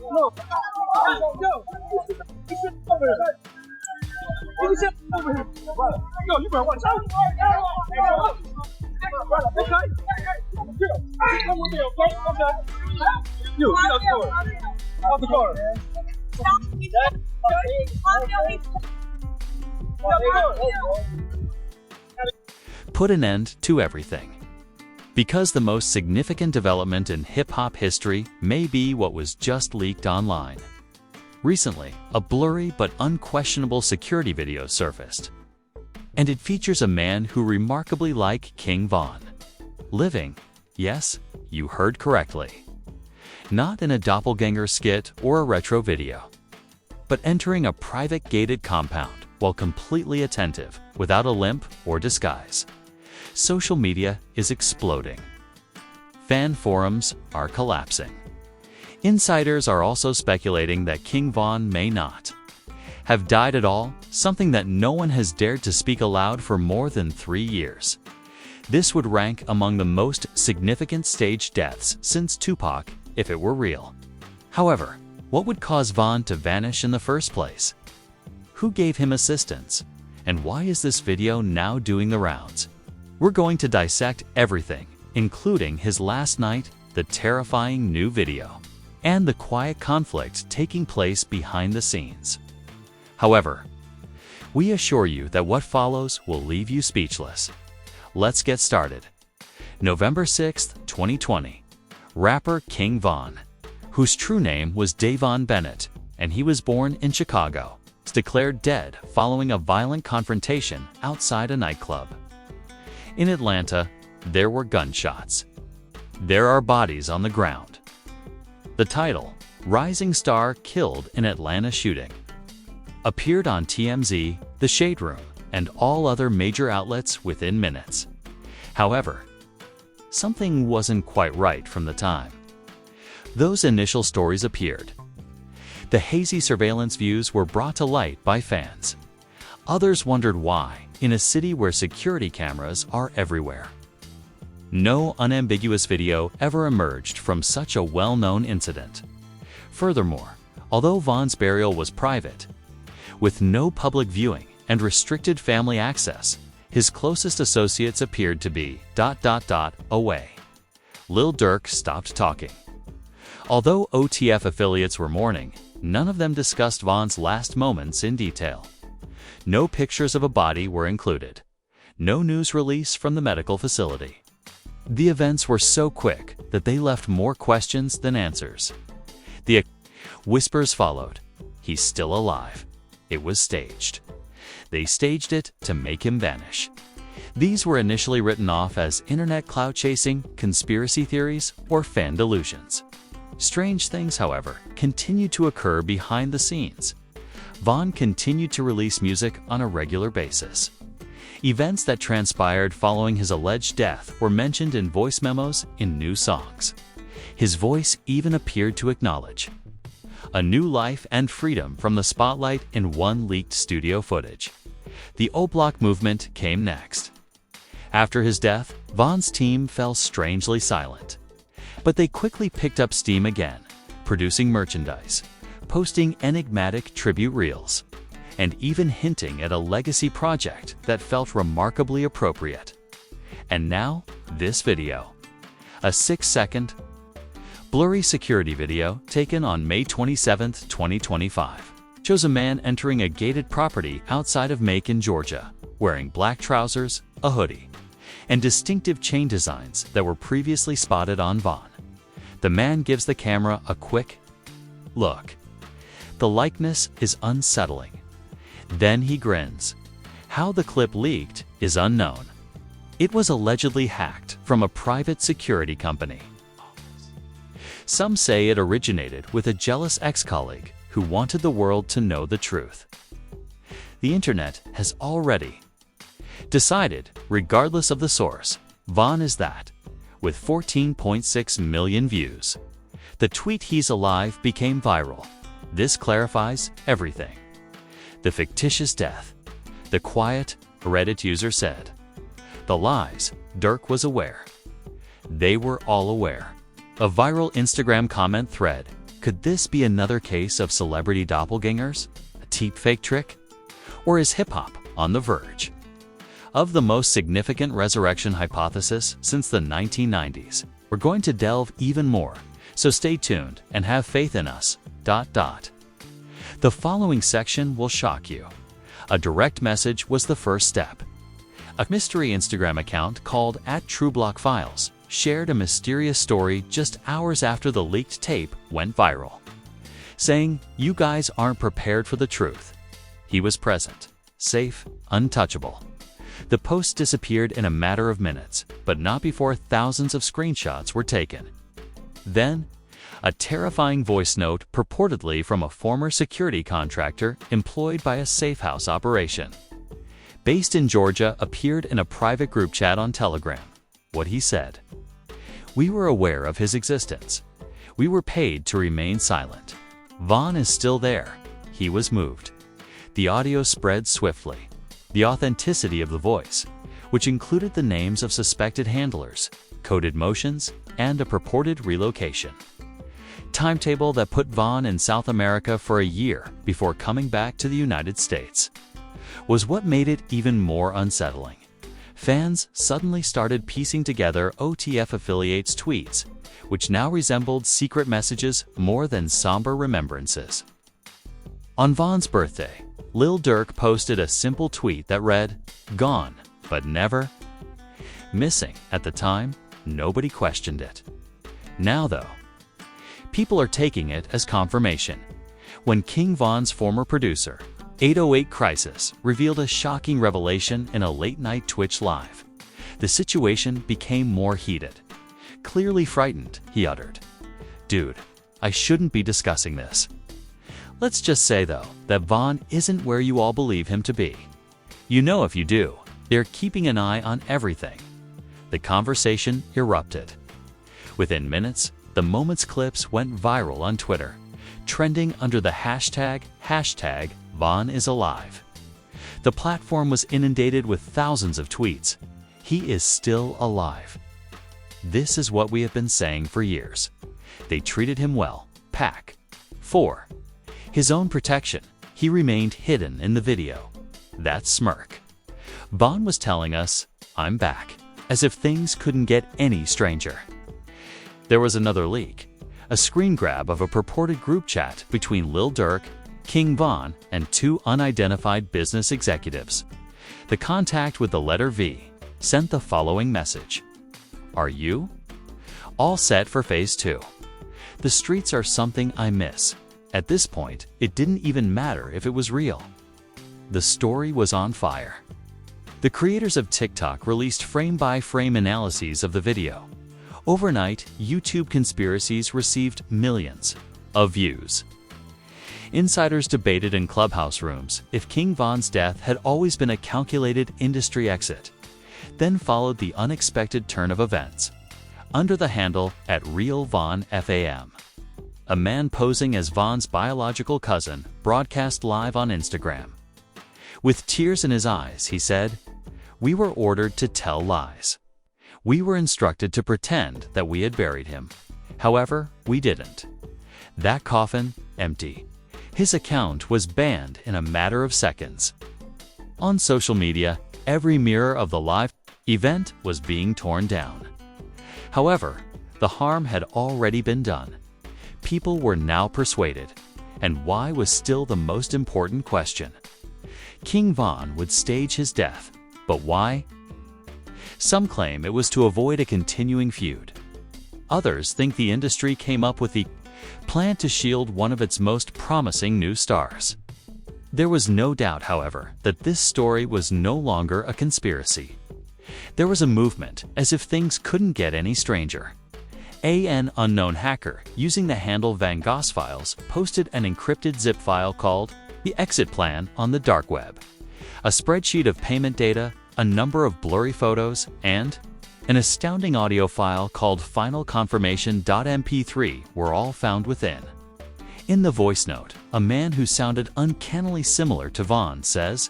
No. Yo. You sit over here. You sit over here. Yo, you better watch out. Okay. Come with me, okay? Okay. You, get out the car. Out the car. Put an end to everything. Because the most significant development in hip-hop history may be what was just leaked online. Recently, a blurry but unquestionable security video surfaced. And it features a man who remarkably like King Von. Living, yes, you heard correctly. Not in a doppelganger skit or a retro video, but entering a private gated compound while completely attentive, without a limp or disguise. Social media is exploding. Fan forums are collapsing. Insiders are also speculating that King Von may not have died at all, something that no one has dared to speak aloud for more than 3 years. This would rank among the most significant stage deaths since Tupac, if it were real. However, what would cause Von to vanish in the first place? Who gave him assistance? And why is this video now doing the rounds? We're going to dissect everything, including his last night, the terrifying new video, and the quiet conflict taking place behind the scenes. However, we assure you that what follows will leave you speechless. Let's get started. November 6, 2020. Rapper King Von, whose true name was Davon Bennett, and he was born in Chicago, was declared dead following a violent confrontation outside a nightclub. In Atlanta, there were gunshots. There are bodies on the ground. The title, Rising Star Killed in Atlanta Shooting, appeared on TMZ, The Shade Room, and all other major outlets within minutes. However, something wasn't quite right from the time those initial stories appeared. The hazy surveillance views were brought to light by fans. Others wondered why, in a city where security cameras are everywhere, no unambiguous video ever emerged from such a well-known incident. Furthermore, although Von's burial was private, with no public viewing and restricted family access, his closest associates appeared to be ... away. Lil Durk stopped talking. Although OTF affiliates were mourning, none of them discussed Von's last moments in detail. No pictures of a body were included. No news release from the medical facility. The events were so quick that they left more questions than answers. The whispers followed. He's still alive. It was staged. They staged it to make him vanish. These were initially written off as internet clout chasing, conspiracy theories, or fan delusions. Strange things, however, continued to occur behind the scenes. Von continued to release music on a regular basis. Events that transpired following his alleged death were mentioned in voice memos in new songs. His voice even appeared to acknowledge a new life and freedom from the spotlight in one leaked studio footage. The O-Block movement came next. After his death, Von's team fell strangely silent. But they quickly picked up steam again, producing merchandise, posting enigmatic tribute reels, and even hinting at a legacy project that felt remarkably appropriate. And now, this video. A 6-second, blurry security video taken on May 27, 2025, shows a man entering a gated property outside of Macon, Georgia, wearing black trousers, a hoodie, and distinctive chain designs that were previously spotted on Von. The man gives the camera a quick look. The likeness is unsettling. Then he grins. How the clip leaked is unknown. It was allegedly hacked from a private security company. Some say it originated with a jealous ex-colleague who wanted the world to know the truth. The internet has already decided, regardless of the source, Von is that, with 14.6 million views. The tweet "He's alive" became viral. This clarifies everything. The fictitious death. The quiet, Reddit user said. The lies, Durk was aware. They were all aware. A viral Instagram comment thread Could this be another case of celebrity doppelgangers? A deepfake trick? Or is hip-hop on the verge of the most significant resurrection hypothesis since the 1990s? We're going to delve even more, so stay tuned and have faith in us. The following section will shock you. A direct message was the first step. A mystery Instagram account called @TrueBlockFiles shared a mysterious story just hours after the leaked tape went viral, saying, "You guys aren't prepared for the truth." He was present, safe, untouchable. The post disappeared in a matter of minutes, but not before thousands of screenshots were taken. Then, a terrifying voice note purportedly from a former security contractor employed by a safe house operation based in Georgia appeared in a private group chat on Telegram. What he said: "We were aware of his existence. We were paid to remain silent. Vaughn is still there. He was moved." The audio spread swiftly. The authenticity of the voice, which included the names of suspected handlers, coded motions, and a purported relocation timetable that put Vaughn in South America for a year before coming back to the United States, was what made it even more unsettling. Fans suddenly started piecing together OTF affiliates' tweets, which now resembled secret messages more than somber remembrances. On Vaughn's birthday, Lil Durk posted a simple tweet that read, "Gone, but never missing." At the time, nobody questioned it. Now though, people are taking it as confirmation. When King Von's former producer, 808 Crisis, revealed a shocking revelation in a late-night Twitch live, the situation became more heated. Clearly frightened, he uttered, "Dude, I shouldn't be discussing this." Let's just say, though, that Vaughn isn't where you all believe him to be. You know if you do, they're keeping an eye on everything. The conversation erupted. Within minutes, the moment's clips went viral on Twitter, trending under the hashtag #VaughnIsAlive. The platform was inundated with thousands of tweets. "He is still alive. This is what we have been saying for years. They treated him well. Pack. 4. His own protection, he remained hidden in the video." That smirk. Vaughn was telling us, "I'm back," as if things couldn't get any stranger. There was another leak, a screen grab of a purported group chat between Lil Durk, King Von, and two unidentified business executives. The contact with the letter V sent the following message: "Are you all set for phase 2? The streets are something I miss." At this point, it didn't even matter if it was real. The story was on fire. The creators of TikTok released frame-by-frame analyses of the video. Overnight, YouTube conspiracies received millions of views. Insiders debated in clubhouse rooms if King Von's death had always been a calculated industry exit. Then followed the unexpected turn of events. Under the handle @RealVonFam, a man posing as Von's biological cousin broadcast live on Instagram. With tears in his eyes, he said, "We were ordered to tell lies. We were instructed to pretend that we had buried him. However, we didn't. That coffin, empty." His account was banned in a matter of seconds. On social media, every mirror of the live event was being torn down. However, the harm had already been done. People were now persuaded, and why was still the most important question. King Von would stage his death, but why? Some claim it was to avoid a continuing feud. Others think the industry came up with the plan to shield one of its most promising new stars. There was no doubt, however, that this story was no longer a conspiracy. There was a movement, as if things couldn't get any stranger. An unknown hacker, using the handle Van Gogh's Files, posted an encrypted zip file called the Exit Plan on the dark web. A spreadsheet of payment data, a number of blurry photos, and an astounding audio file called finalconfirmation.mp3 were all found within. In the voice note, a man who sounded uncannily similar to Vaughn says,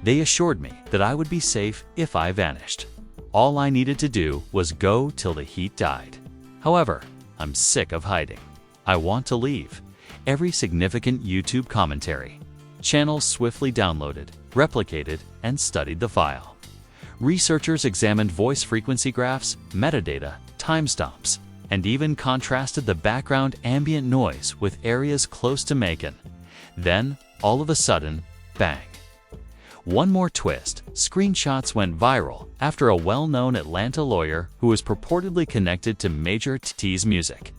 "They assured me that I would be safe if I vanished. All I needed to do was go till the heat died. However, I'm sick of hiding." "I want to leave." Every significant YouTube commentary. Channels swiftly downloaded, replicated, and studied the file. Researchers examined voice frequency graphs, metadata, timestamps, and even contrasted the background ambient noise with areas close to Macon. Then, all of a sudden, bang. One more twist: screenshots went viral after a well-known Atlanta lawyer who was purportedly connected to Major T's music.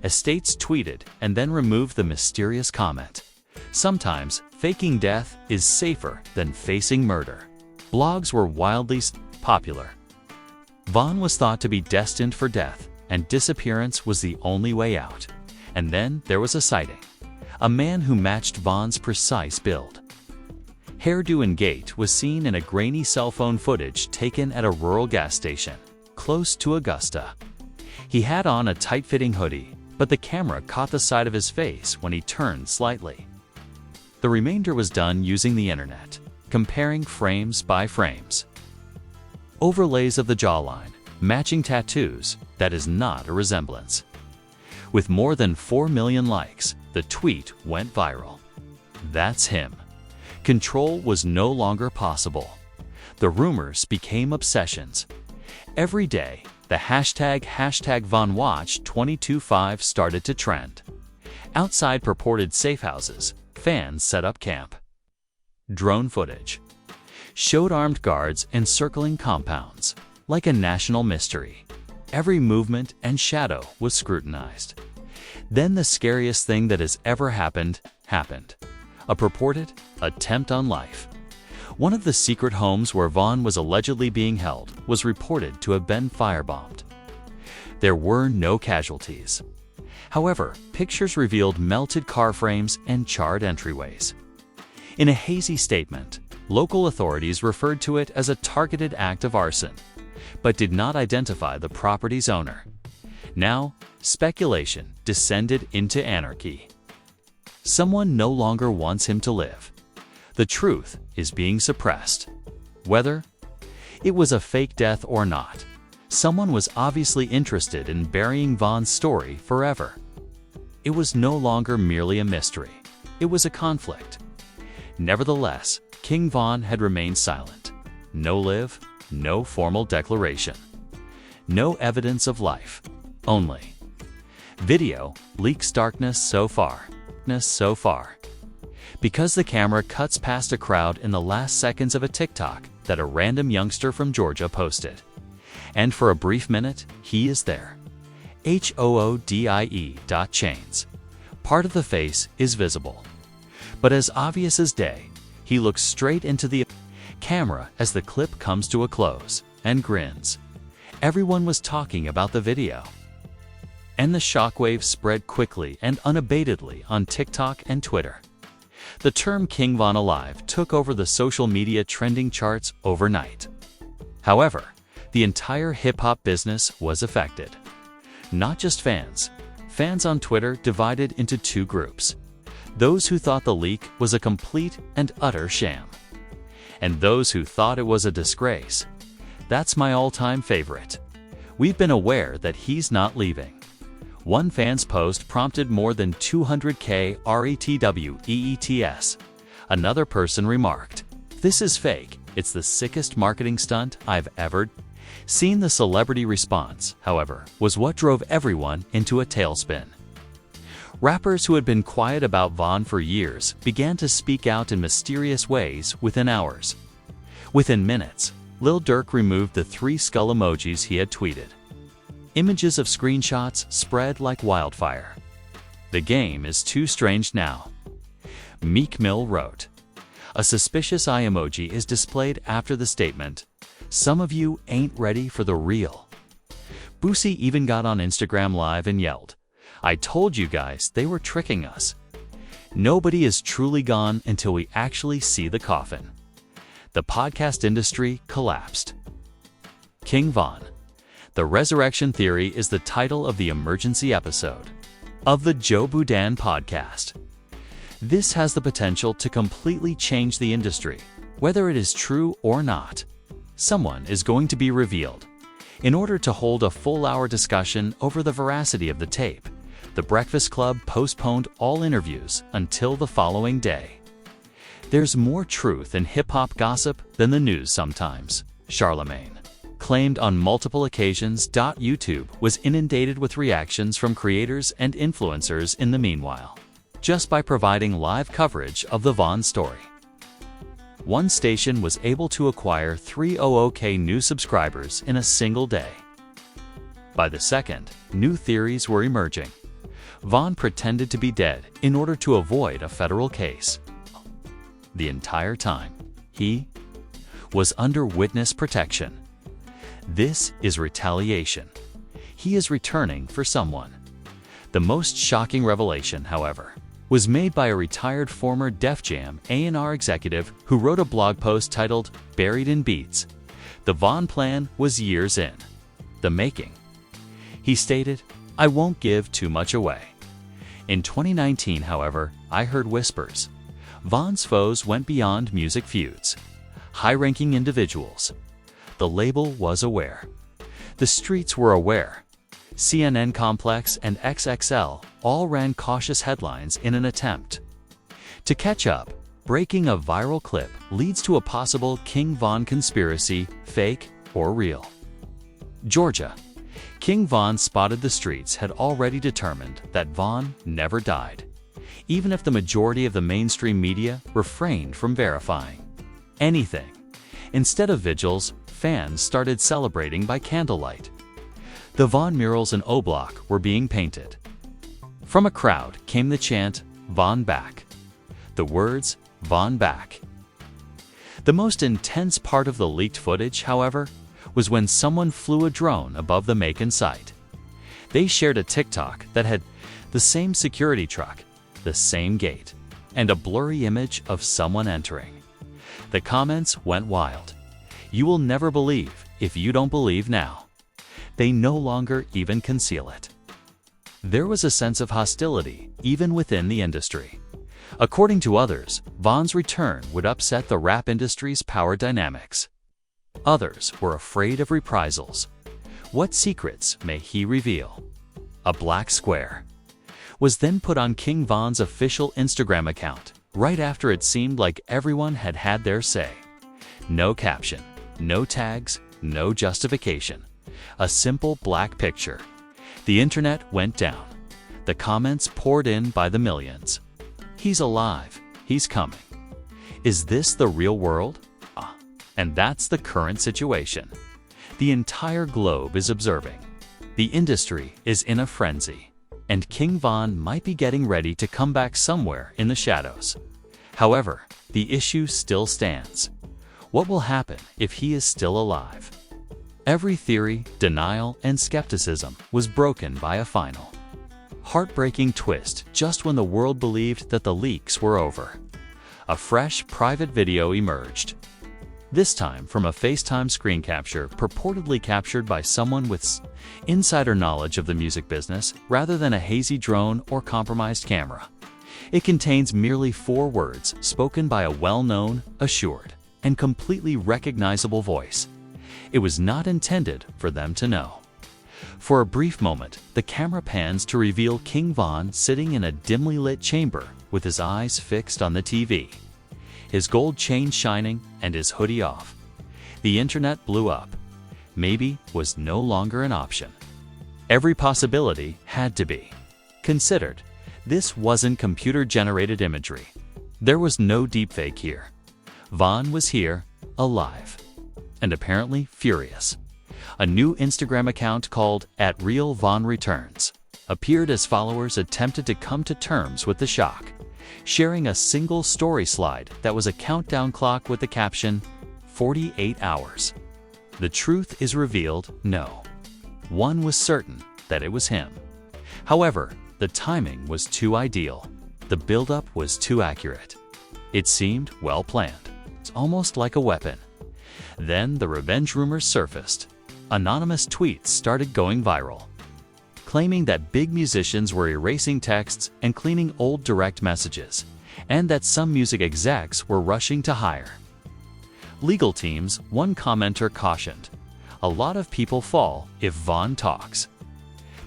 Estates tweeted and then removed the mysterious comment. Sometimes, faking death is safer than facing murder. Blogs were wildly popular. Vaughn was thought to be destined for death, and disappearance was the only way out. And then there was a sighting. A man who matched Vaughn's precise build. Hairdo and gait was seen in a grainy cell phone footage taken at a rural gas station, close to Augusta. He had on a tight-fitting hoodie, but the camera caught the side of his face when he turned slightly. The remainder was done using the internet, comparing frames by frames. Overlays of the jawline, matching tattoos, that is not a resemblance. With more than 4 million likes, the tweet went viral. That's him. Control was no longer possible. The rumors became obsessions. Every day, the hashtag #VaughnWatch225 started to trend. Outside purported safe houses, fans set up camp. Drone footage showed armed guards encircling compounds, like a national mystery. Every movement and shadow was scrutinized. Then the scariest thing that has ever happened. A purported attempt on life. One of the secret homes where Vaughn was allegedly being held was reported to have been firebombed. There were no casualties. However, pictures revealed melted car frames and charred entryways. In a hazy statement, local authorities referred to it as a targeted act of arson, but did not identify the property's owner. Now, speculation descended into anarchy. Someone no longer wants him to live. The truth is being suppressed. Whether it was a fake death or not, someone was obviously interested in burying Vaughn's story forever. It was no longer merely a mystery. It was a conflict. Nevertheless, King Vaughn had remained silent. No live, no formal declaration. No evidence of life. Only video leaks darkness so far. Because the camera cuts past a crowd in the last seconds of a TikTok that a random youngster from Georgia posted. And for a brief minute, he is there. HOODIE.chains. Part of the face is visible. But as obvious as day, he looks straight into the camera as the clip comes to a close and grins. Everyone was talking about the video. And the shockwave spread quickly and unabatedly on TikTok and Twitter. The term King Vaughn Alive took over the social media trending charts overnight. However, the entire hip-hop business was affected. Not just fans. Fans on Twitter divided into two groups. Those who thought the leak was a complete and utter sham. And those who thought it was a disgrace. That's my all-time favorite. We've been aware that he's not leaving. One fan's post prompted more than 200K retweets. Another person remarked, "This is fake. It's the sickest marketing stunt I've ever seen." The celebrity response, however, was what drove everyone into a tailspin. Rappers who had been quiet about Vaughn for years began to speak out in mysterious ways within hours. Within minutes, Lil Durk removed the 3 skull emojis he had tweeted. Images of screenshots spread like wildfire. The game is too strange now. Meek Mill wrote. A suspicious eye emoji is displayed after the statement, "Some of you ain't ready for the real." Boosie even got on Instagram Live and yelled, "I told you guys they were tricking us." Nobody is truly gone until we actually see the coffin. The podcast industry collapsed. King Vaughn. The Resurrection Theory is the title of the emergency episode of the Joe Budden podcast. This has the potential to completely change the industry, whether it is true or not. Someone is going to be revealed. In order to hold a full-hour discussion over the veracity of the tape, The Breakfast Club postponed all interviews until the following day. There's more truth in hip-hop gossip than the news sometimes, Charlemagne claimed on multiple occasions. YouTube was inundated with reactions from creators and influencers in the meanwhile, just by providing live coverage of the Vaughn story. One station was able to acquire 300K new subscribers in a single day. By the second, new theories were emerging. Vaughn pretended to be dead in order to avoid a federal case. The entire time, he was under witness protection. This is retaliation. He is returning for someone. The most shocking revelation, however, was made by a retired former Def Jam A&R executive who wrote a blog post titled "Buried in Beats." The Vaughn plan was years in the making. He stated, "I won't give too much away." In 2019, however, I heard whispers. Vaughn's foes went beyond music feuds. High-ranking individuals. The label was aware. The streets were aware. CNN Complex and XXL all ran cautious headlines in an attempt to catch up. Breaking a viral clip leads to a possible King Von conspiracy, fake or real. Georgia. King Von spotted the streets had already determined that Von never died, even if the majority of the mainstream media refrained from verifying anything. Instead of vigils, fans started celebrating by candlelight. The Vaughn murals in O Block were being painted. From a crowd came the chant, "Vaughn back." The words, "Vaughn back." The most intense part of the leaked footage, however, was when someone flew a drone above the Macon site. They shared a TikTok that had the same security truck, the same gate, and a blurry image of someone entering. The comments went wild. "You will never believe if you don't believe now." They no longer even conceal it. There was a sense of hostility even within the industry. According to others, Vaughn's return would upset the rap industry's power dynamics. Others were afraid of reprisals. What secrets may he reveal? A black square was then put on King Von's official Instagram account, right after it seemed like everyone had had their say. No caption, no tags, no justification. A simple black picture. The internet went down. The comments poured in by the millions. "He's alive. He's coming. Is this the real world?" And that's the current situation. The entire globe is observing. The industry is in a frenzy, and King Von might be getting ready to come back somewhere in the shadows. However, the issue still stands. What will happen if he is still alive? Every theory, denial, and skepticism was broken by a final, heartbreaking twist just when the world believed that the leaks were over. A fresh, private video emerged. This time from a FaceTime screen capture purportedly captured by someone with insider knowledge of the music business rather than a hazy drone or compromised camera. It contains merely 4 words spoken by a well-known, assured, and completely recognizable voice. It was not intended for them to know. For a brief moment, the camera pans to reveal King Von sitting in a dimly lit chamber with his eyes fixed on the TV. His gold chain shining and his hoodie off. The internet blew up. Maybe was no longer an option. Every possibility had to be considered. This wasn't computer-generated imagery. There was no deepfake here. Von was here, alive, and apparently furious. A new Instagram account called @RealVonReturns appeared as followers attempted to come to terms with the shock, sharing a single story slide that was a countdown clock with the caption, 48 hours. The truth is revealed, no. One was certain that it was him. However, the timing was too ideal. The buildup was too accurate. It seemed well planned. It's almost like a weapon. Then the revenge rumors surfaced. Anonymous tweets started going viral, claiming that big musicians were erasing texts and cleaning old direct messages, and that some music execs were rushing to hire legal teams. One commenter cautioned, "A lot of people fall if Von talks."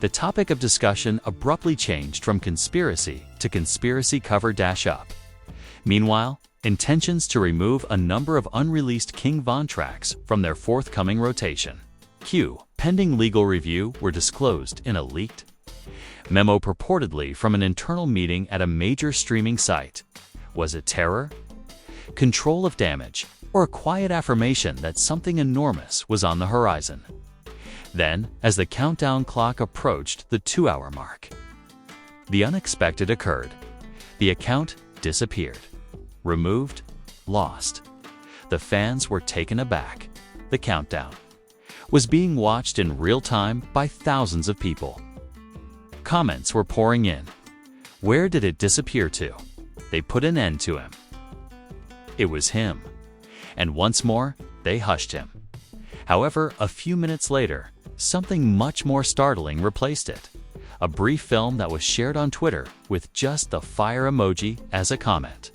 the topic of discussion abruptly changed from conspiracy to conspiracy cover-up. Meanwhile, intentions to remove a number of unreleased King Von tracks from their forthcoming rotation, pending legal review, were disclosed in a leaked memo purportedly from an internal meeting at a major streaming site. Was it terror, control of damage, or a quiet affirmation that something enormous was on the horizon? Then, as the countdown clock approached the 2-hour mark, the unexpected occurred. The account disappeared. Removed, lost. The fans were taken aback. The countdown was being watched in real time by thousands of people. Comments were pouring in. Where did it disappear to? They put an end to him. It was him. And once more, they hushed him. However, a few minutes later, something much more startling replaced it. A brief film that was shared on Twitter with just the fire emoji as a comment.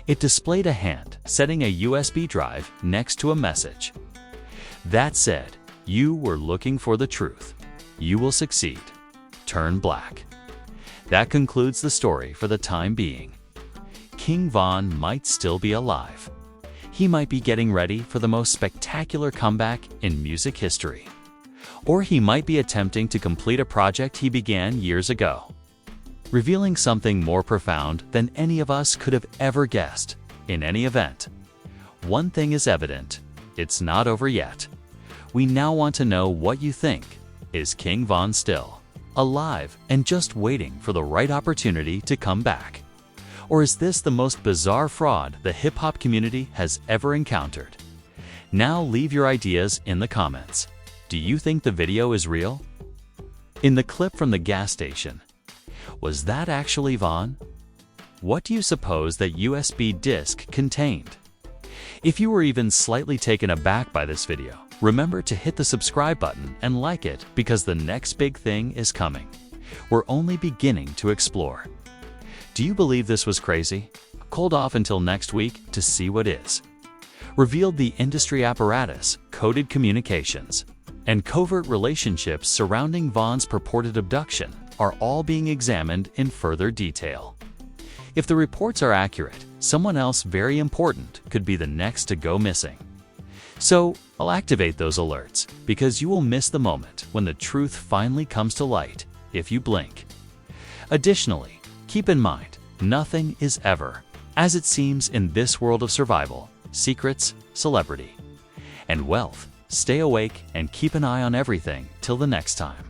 It displayed a hand setting a USB drive next to a message that said, "You were looking for the truth. You will succeed. Turn black." That concludes the story for the time being. King Von might still be alive. He might be getting ready for the most spectacular comeback in music history. Or he might be attempting to complete a project he began years ago, revealing something more profound than any of us could have ever guessed. In any event, one thing is evident: it's not over yet. We now want to know what you think. Is King Von still alive and just waiting for the right opportunity to come back? Or is this the most bizarre fraud the hip-hop community has ever encountered? Now leave your ideas in the comments. Do you think the video is real? In the clip from the gas station, was that actually Von? What do you suppose that USB disc contained? If you were even slightly taken aback by this video, remember to hit the subscribe button and like it, because the next big thing is coming. We're only beginning to explore. Do you believe this was crazy? Hold off until next week to see what is revealed. The industry apparatus, coded communications, and covert relationships surrounding Von's purported abduction are all being examined in further detail. If the reports are accurate, someone else very important could be the next to go missing. So, I'll activate those alerts, because you will miss the moment when the truth finally comes to light if you blink. Additionally, keep in mind, nothing is ever as it seems in this world of survival, secrets, celebrity, and wealth. Stay awake and keep an eye on everything till the next time.